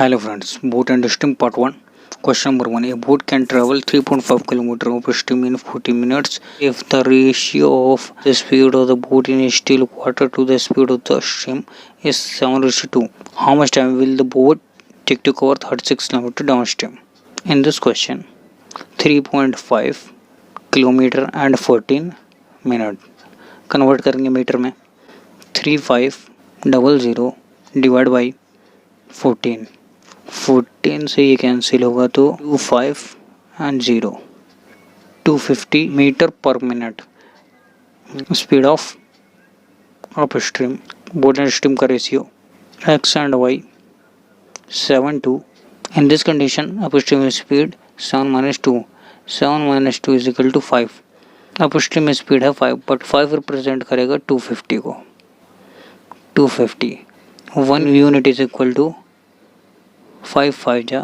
Hello friends, boat and steam part 1. Question number 1. A boat can travel 3.5 km of steam in 40 minutes if the ratio of the speed of the boat in still water to the speed of the steam is 7:2. How much time will the boat take to cover 36 km downstream? In this question, 3.5 km and 14 minutes. Convert करेंगे metre में 3500 divide by 14 से ये cancel होगा तो 25 and 0 250 metre पर minute speed of upstream boat and stream का ratio x and y 7:2 in this condition upstream speed 7 - 2 is equal to 5 upstream में speed है 5 बट 5 रिप्रेजेंट करेगा 250 को 250 1 यूनिट इज इक्वल टू 5 5 जा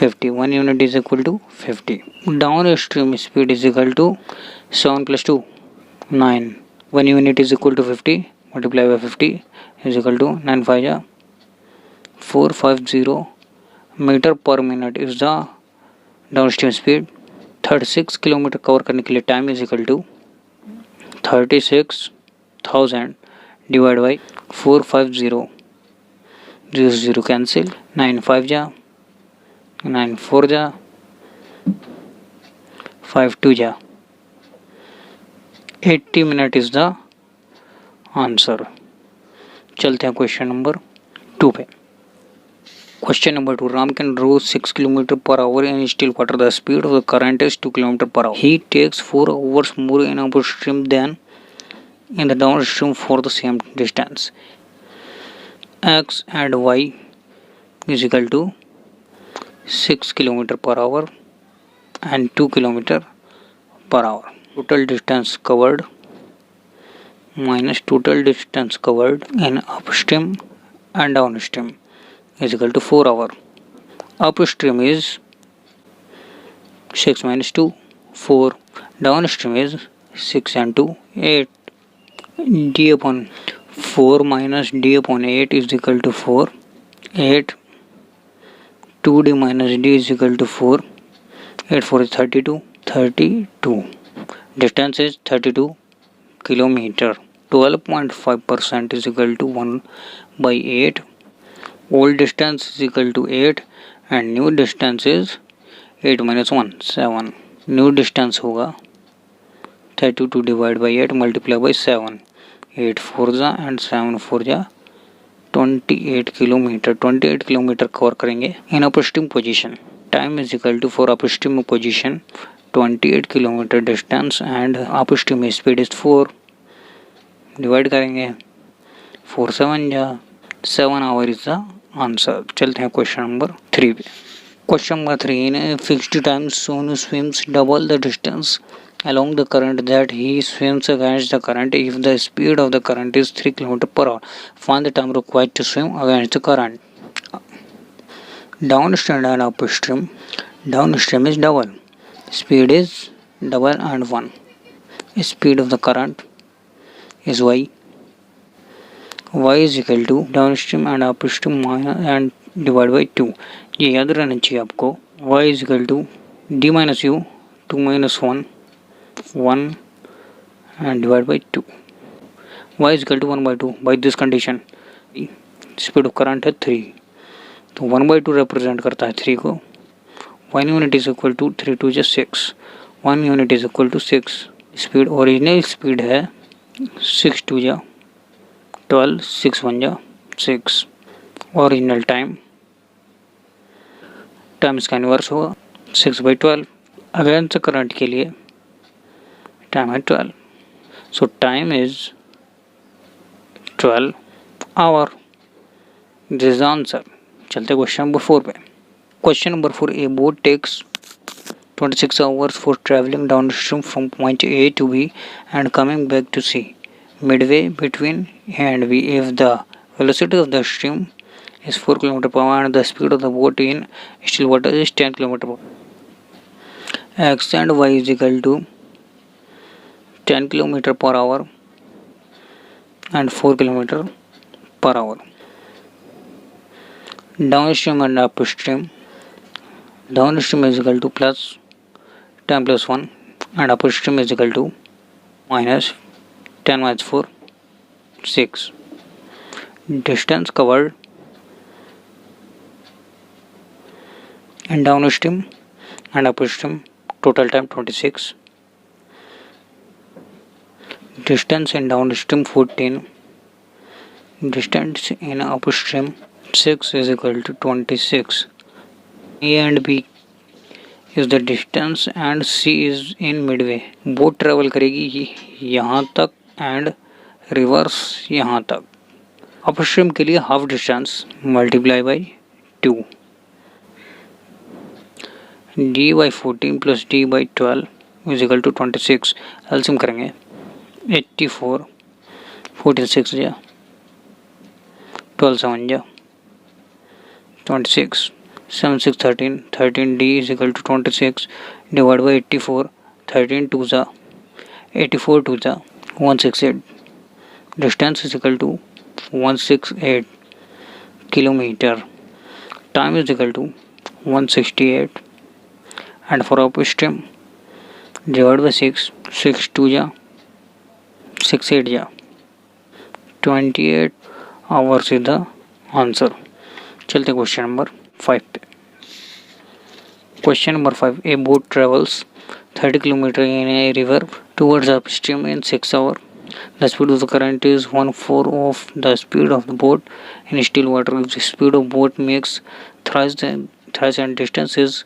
50 1 unit is equal to 50 downstream speed is equal to 7 plus 2 9 1 unit is equal to 50 multiply by 50 is equal to 9 5 ja 450 meter per minute is the downstream speed 36 kilometre cover करने के लिए time is equal to 36,000 divide by 450 0 cancel 9 5 जा 9 4 जा 5 2 जा 80 minute is the answer. चलते हैं question number 2 पे। Question number 2 Ram can row 6 kilometre per hour in still water the speed of the current is 2 kilometre per hour he takes 4 hours more in upper stream than in the down stream for the same distance x and y is equal to 6 km per hour and 2 km per hour. Total distance covered minus total distance covered in upstream and downstream is equal to 4 hour. Upstream is 6 minus 2 4 downstream is 6 and 2 8 d upon 4 minus d upon 8 is equal to 4 8 2d minus d is equal to 4 8 4 is 32 distance is 32 kilometer 12.5% is equal to 1 by 8 old distance is equal to 8 and new distance is 8 minus 1 7 new distance होगा 32 divided by 8 multiply by 7 8 4 जा and 7 4 जा 28 kilometre cover करेंगे in upstream position time is equal to for upstream position 28 kilometre distance and upstream speed is 4 divide करेंगे 4 7 जा 7 our is the answer. चलते हैं question number 3 पे। Question number 3 in fixed time Sonu swims double the distance along the current that he swims against the current if the speed of the current is 3 km per hour. Find the time required to swim against the current. Downstream and upstream. Downstream is double. Speed is double and 1. Speed of the current is y. Y is equal to downstream and upstream and divided by 2. ये याद रहना चाहिए आपको। Y is equal to d minus u 2 minus 1 and divide by 2 y is equal to 1 by 2 by this condition speed of current है 3 तो 1 by 2 represent करता है 3 को 1 unit is equal to 3 2 is 6 1 unit is equal to 6 speed original speed है 6 2 जा 12 6 1 जा 6 original time इसका inverse होगा 6 by 12 अगेंस्ट करंट के लिए टाइम है 12 so time is 12 hour this answer. चलते क्वेश्चन नंबर 4 पे। Question number 4 a boat takes 26 hours for traveling downstream from point A to B and coming back to C midway between A and B if the velocity of the stream is 4 km per hour and the speed of the boat in still water is 10 km per hour x and y is equal to 10 km per hour and 4 km per hour. Downstream and upstream. Downstream is equal to plus 10 plus 1 and upstream is equal to minus 10 minus 4, 6. Distance covered in downstream and upstream, total time 26. Distance in downstream 14. Distance in upstream 6 is equal to 26. A and B is the distance and C is in midway. Boat travel करेगी यहाँ तक and reverse यहाँ तक. Upstream के लिए half distance multiply by 2. D by 14 plus D by 12 is equal to 26. LCM करेंगे 84, 14 6 जा 12 7 जा 26, 7 6 13, 13 d is equal to 26 divided by 84, 13 2 जा 84 2 जा 168. Distance is equal to 168 kilometer. Time is equal to 168 and for upstream divided by 6, 6 2 जा 6 8 जा 28 hours is the answer. चलते question number 5 पे. Question number 5. A boat travels 30 km in a river towards upstream in 6 hours. The speed of the current is 1/4 of the speed of the boat in still water. If the speed of boat makes thrice and distance is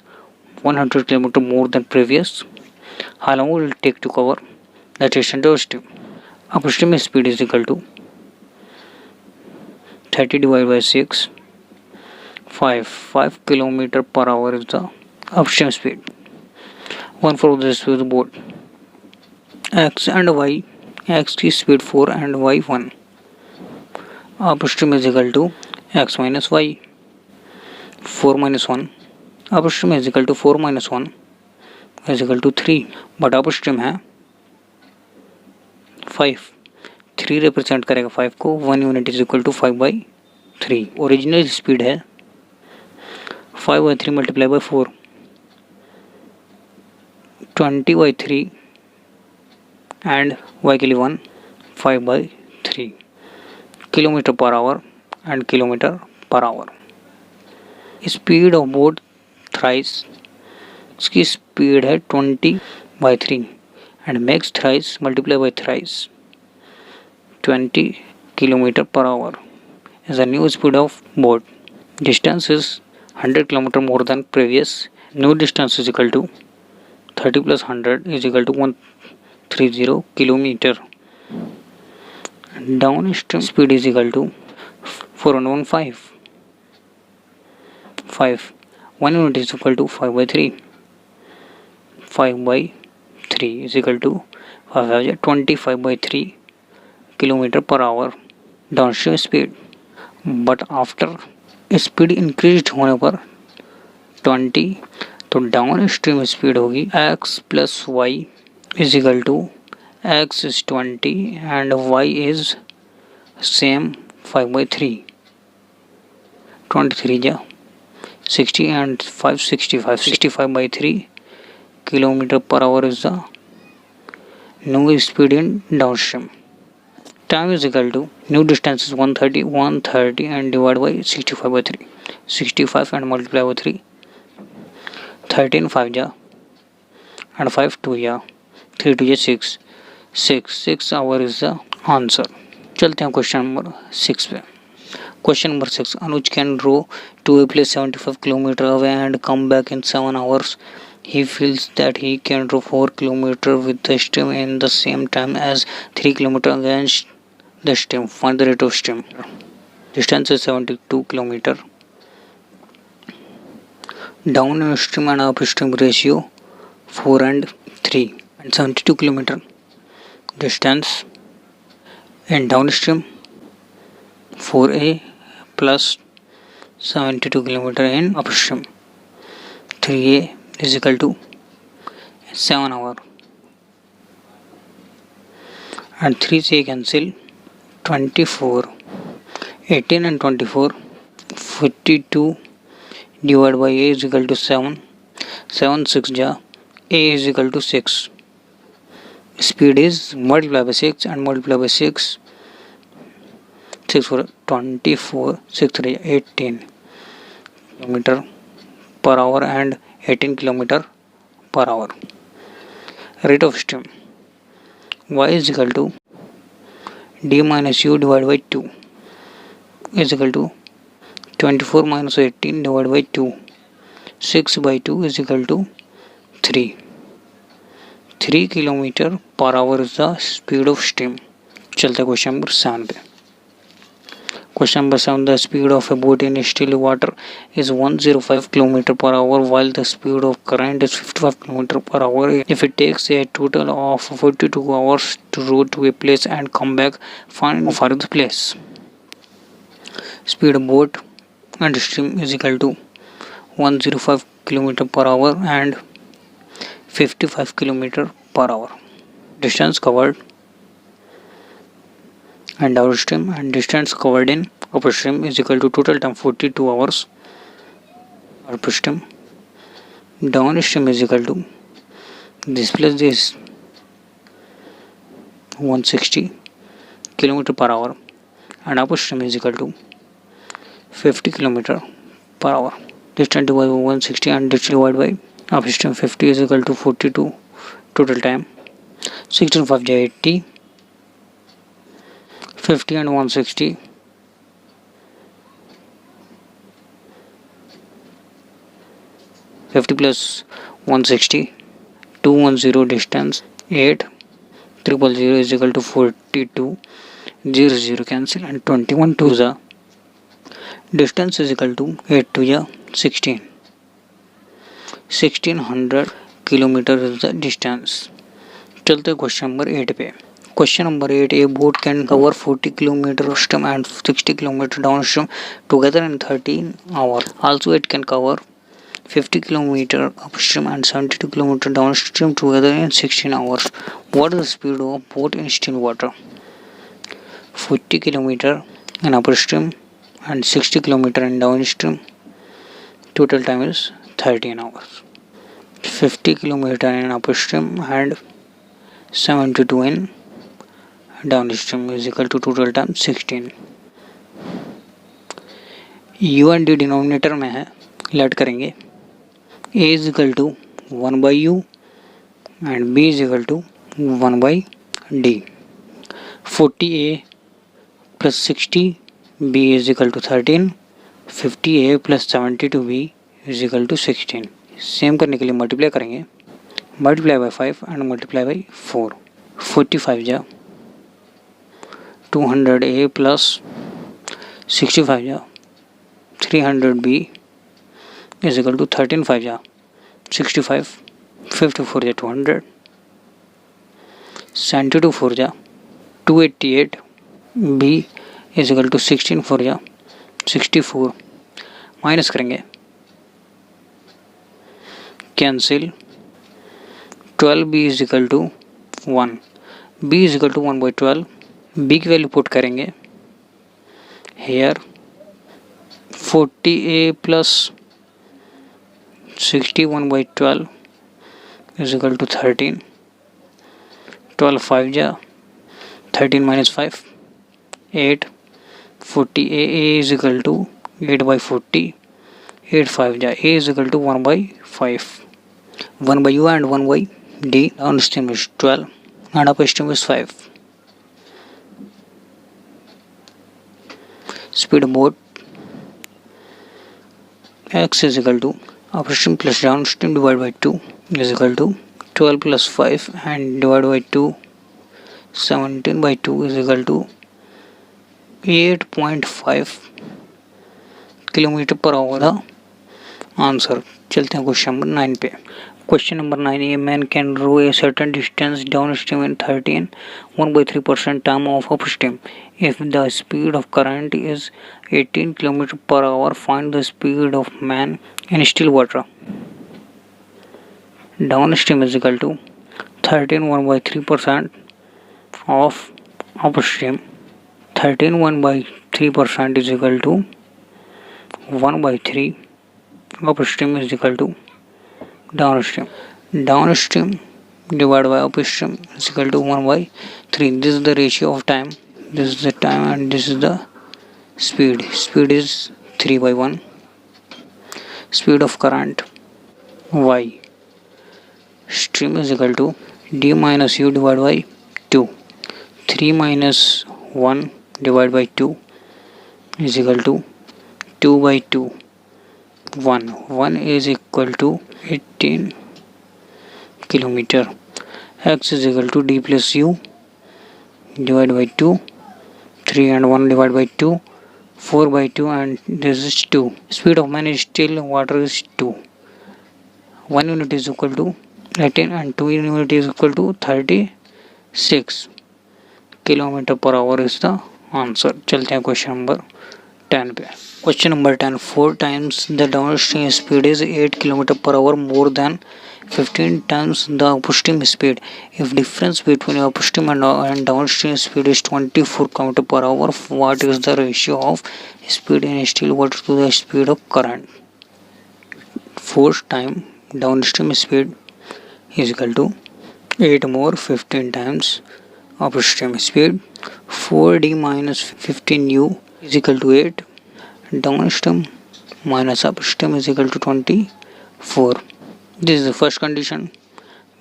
100 km more than previous, how long will it take to cover the distance downstream? Upstream speed is equal to 30 divided by 6, 5 km per hour is the upstream speed. 1/4 of the speed of the boat. X and Y. X की speed 4 and Y 1. Upstream is equal to X minus Y. 4 minus 1. Upstream is equal to 4 minus 1 is equal to 3. But upstream है 5. 3 represent करेगा 5 को. 1 unit is equal to 5 by 3. Original speed है 5 by 3 multiply by 4. 20 by 3 and y के लिए 1. 5 by 3. Kilometre per our and kilometre per our. Speed of boat thrice. इसकी speed है 20 by 3 and max thrice multiply by thrice 20 kilometre per our is the new speed of boat. Distance is 100 km more than previous. New distance is equal to 30 plus 100 is equal to 130 kilometer. Downstream speed is equal to 415. 5. 1 unit is equal to 5 by 3. 5 by 3 is equal to 25 by 3 kilometer per hour. Downstream speed. But after speed increased होने पर 20 तो downstream speed होगी x plus Y is equal to x is 20 and y is same 5 by 3. 23 जा 60 and 5 65. 65 by 3 kilometer per hour is the new speed in downstream. Time is equal to new distance is 130 and divided by 65 by 3. 65 and multiply by 3. 13 5 जा and 5 2 जा 3 2 जा 6 hour is the answer. चलते हैं question number 6 पे. Question number 6. Anuj can row to a place 75 km away and come back in 7 hours. He feels that he can row 4 km with the stream in the same time as 3 km against the stream. Find the rate of stream. Distance is 72 km. Downstream and upstream ratio 4 and 3 and 72 km. Distance in downstream 4a plus 72 km in upstream 3a is equal to 7 hour and 3 से cancel 24 18 and 24 42 divided by A is equal to 7. 7 6 ja, A is equal to 6. Speed is multiply by 6 and multiply by 6. 6 for 24, 6 3 18 kilometer per hour and 18 kilometer per hour. Rate of steam y is equal to d minus u divided by 2 is equal to 24 minus 18 divided by 2. 6 by 2 is equal to 3. 3 kilometer per hour is the speed of steam. चलते question number 7 पे. Question number 7. The speed of a boat in still water is 105 km per hour while the speed of current is 55 km per hour. If it takes a total of 42 hours to row to a place and come back, find for the place. Speed of boat and stream is equal to 105 km per hour and 55 km per hour. Distance covered and downstream and distance covered in upstream is equal to total time 42 hours upstream. Downstream is equal to this plus this 160 km per hour and upstream is equal to 50 km per hour. Distance divided by 160 and distance divided by upstream 50 is equal to 42. Total time 16 5 80. 50 and 160 50 plus 160 210 distance 8 000 is equal to 42 0 cancel and 21 to the distance is equal to 8 to the 16 1600 kilometer is the distance. चलते question number 8 पे. Question number 8. A boat can cover 40 km upstream and 60 km downstream together in 13 hours. Also, it can cover 50 km upstream and 72 km downstream together in 16 hours. What is the speed of boat in still water? 40 km in upstream and 60 km in downstream. Total time is 13 hours. 50 km in upstream and 72 in downstream is equal to total time 16. u and d denominator में है, late करेंगे. a is equal to 1 by u and b is equal to 1 by d. 40a plus 60b is equal to 13. 50a plus 72b is equal to 16. Same करने के लिए multiply करेंगे. Multiply by 5 and multiply by 4. 45 जा 200a plus 65 ja 300b is equal to 13 5 ja 65 54 ja 200 72 4 ja 288 b is equal to 16 4 ja 64 minus करेंगे cancel 12b is equal to 1 b is equal to 1 by 12 b की value put करेंगे. Here 40a plus 61 by 12 is equal to 13. 12 5 ja 13 minus 5 8. 40a is equal to 8 by 40. 8 5 ja a is equal to 1 by 5. 1 by u and 1 by d. Downstream is 12 and upstream is 5. Speed of boat x is equal to upstream plus downstream divided by 2 is equal to 12 plus 5 and divided by 2 17 by 2 is equal to 8.5 kilometre per our था answer. चलते हैं question number 9 पे. Question number 9. A man can row a certain distance downstream in 13 1/3% time of upstream. If the speed of current is 18 km per hour, find the speed of man in still water. Downstream is equal to 13 1/3% of upstream. 13 1/3% is equal to 1/3 upstream is equal to downstream. Downstream divided by upstream is equal to 1/3. This is the ratio of time. This is the time and this is the speed. Speed is 3/1. Speed of current Y stream is equal to D minus U divided by 2. 3 minus 1 divided by 2 is equal to 2/2. 1 is equal to 18 kilometer. X is equal to D plus U divided by 2. 3 and 1 divided by 2. 4/2 and this is 2. Speed of man is still water is 2. 1 unit is equal to 18 and 2 unit is equal to 36 kilometre per our is the answer. चलते हैं question number 10 पे. Question number 10. 4 times the downstream speed is 8 km per hour more than 15 times the upstream speed. If difference between upstream and downstream speed is 24 km per hour, what is the ratio of speed in steel water to the speed of current? 4 times downstream speed is equal to 8 more 15 times upstream speed. 4D minus 15U is equal to 8. Downstream minus upstream is equal to 24. This is the first condition.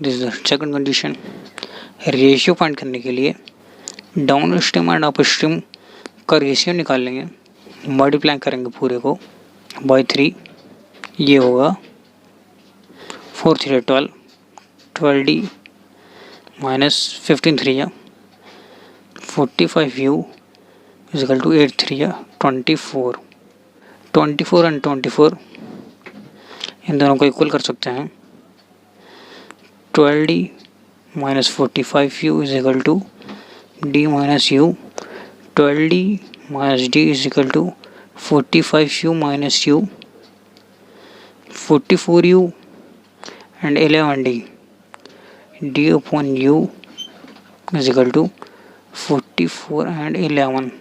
This is the second condition. Ratio find करने के लिए downstream and upstream का ratio निकाल लेंगे. Multiply करेंगे पूरे को bye 3. ये होगा 4 3 12. 12D minus 15 3 45U is equal to 8 3 24. 24 and 24 इन दोनों को इक्वल कर सकते हैं. 12D minus 45U is equal to D minus U. 12D minus D is equal to 45U minus U. 44U and 11D. D upon U is equal to 44 and 11.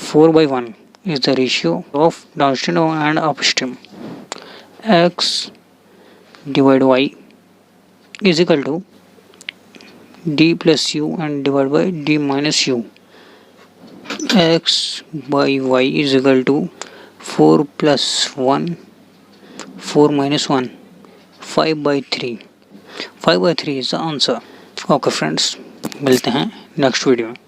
4/1 is the ratio of downstream and upstream. X divided Y is equal to D plus U and divided by D minus U. X by Y is equal to 4 plus 1, 4 minus 1, 5/3. 5/3 is the answer. Okay friends, मिलते हैं next video में.